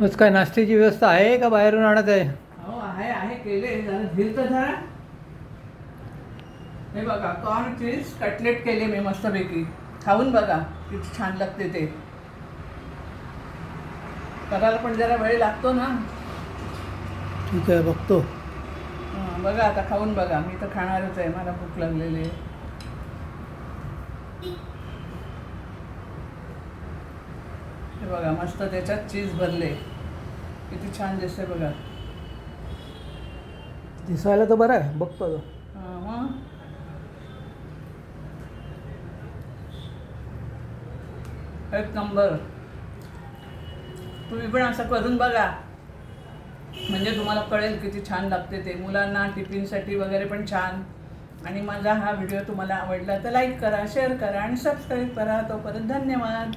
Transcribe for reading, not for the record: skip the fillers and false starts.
आज काय नाश्त्याची व्यवस्था आहे का बाहेरून आणत आहे? हो आहे आहे केले जरा धीर तर धरा. हे बघा कॉर्न चीज कटलेट केले मी मस्तपैकी. खाऊन बघा किती छान लागते ते. करायला पण जरा वेळ लागतो ना. ठीक आहे, बघतो. बघा आता खाऊन बघा. मी तर खाणारच आहे, मला भूक लागलेली आहे. हे बघा मस्त त्याच्यात चीज भरले, किती छान दिसते बघा. दिसायला तर बरं आहे, बघतो आता. मग एक नंबर. तुम्ही पण असं करून बघा, म्हणजे तुम्हाला कळेल किती छान लागते ते. मुलांना टिफिनसाठी वगैरे पण छान. आणि माझा हा व्हिडिओ तुम्हाला आवडला तर लाईक करा, शेअर करा आणि सबस्क्राईब करा. तोपर्यंत धन्यवाद.